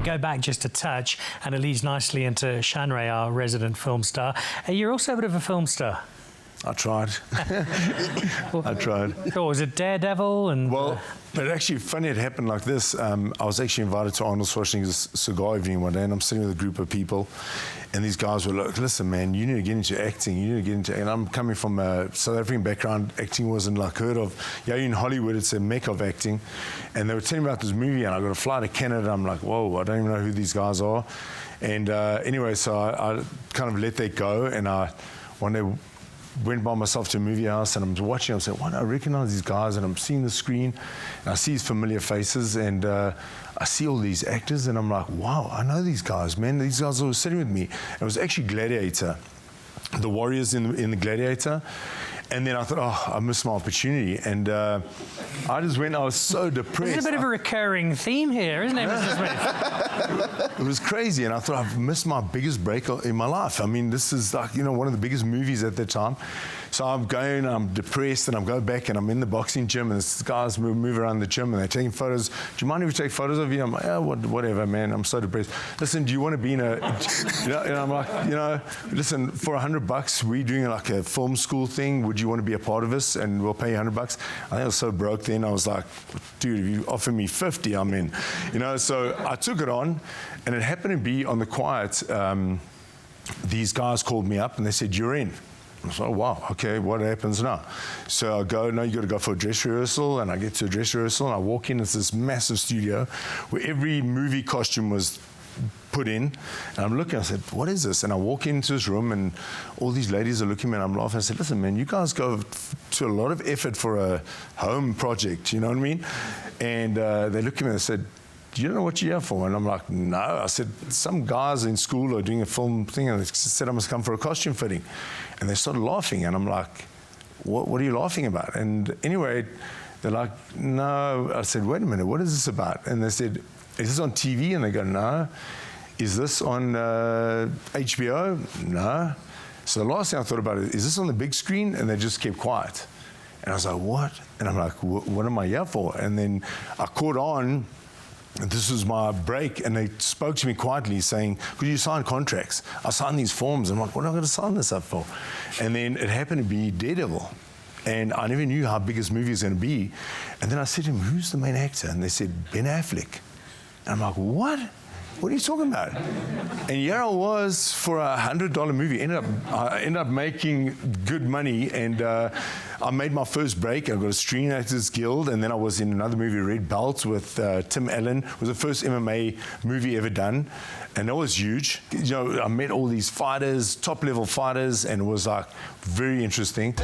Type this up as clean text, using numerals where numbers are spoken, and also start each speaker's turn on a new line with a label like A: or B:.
A: Go back just a touch, and it leads nicely into Shanray, our resident film star. You're also a bit of a film star.
B: I tried. I tried.
A: So was it Daredevil? And
B: well, but actually, funny, it happened like this. I was actually invited to Arnold Schwarzenegger's cigar evening one day, and I'm sitting with a group of people, and these guys were like, listen, man, you need to get into acting. You need to get into, and I'm coming from a South African background. Acting wasn't like heard of. Yeah, in Hollywood, it's a mecca of acting. And they were telling me about this movie, and I got to fly to Canada. I'm like, whoa, I don't even know who these guys are. And anyway, so I kind of let that go, and I one day went by myself to a movie house, and I'm watching. I'm saying, "Why do I recognize these guys?" And I'm seeing the screen, and I see these familiar faces, and I see all these actors, and I'm like, "Wow, I know these guys, man. These guys were sitting with me." And it was actually Gladiator, the warriors in the Gladiator. And then I thought, oh, I missed my opportunity. And I just went, I was so depressed.
A: There's a bit of a recurring theme here, isn't it, Mr. Smith?
B: It was crazy, and I thought, I've missed my biggest break in my life. I mean, this is like, you know, one of the biggest movies at that time. So I'm going, I'm depressed, and I'm going back, and I'm in the boxing gym, and these guys move around the gym, and they're taking photos. Do you mind if we take photos of you? I'm like, yeah, whatever, man. I'm so depressed. Listen, do you want to be in a, you know, and I'm like, you know, listen, for $100, we're doing like a film school thing. Would you want to be a part of us? And we'll pay you $100. I think I was so broke then. I was like, dude, if you offer me 50, I'm in. You know, so I took it on, and it happened to be on the quiet. These guys called me up, and they said, you're in. I was like, oh, wow, okay, what happens now? So I go, no, you got to go for a dress rehearsal, and I get to a dress rehearsal, and I walk in, it's this massive studio where every movie costume was put in, and I'm looking, I said, what is this? And I walk into this room, and all these ladies are looking at me, and I'm laughing. I said, listen, man, you guys go to a lot of effort for a home project, you know what I mean? And they looked at me and they said, do you know what you're here for? And I'm like, no. I said, some guys in school are doing a film thing, and they said I must come for a costume fitting. And they started laughing, and I'm like, what are you laughing about? And anyway, they're like, no. I said, wait a minute, what is this about? And they said, is this on TV? And they go, no. Is this on HBO? No. So the last thing I thought about is this on the big screen? And they just kept quiet. And I was like, what? And I'm like, what am I here for? And then I caught on. This was my break, and they spoke to me quietly saying, could you sign contracts? I signed these forms, and I'm like, what am I going to sign this up for? And then it happened to be Daredevil, and I never knew how big this movie was going to be. And then I said to him, who's the main actor? And they said, Ben Affleck. And I'm like, what? What are you talking about? And here I was for a $100 movie. I ended up making good money, and I made my first break. I got a Screen Actors Guild, and then I was in another movie, Red Belt, with Tim Allen. It was the first MMA movie ever done, and that was huge. You know, I met all these fighters, top-level fighters, and it was like very interesting.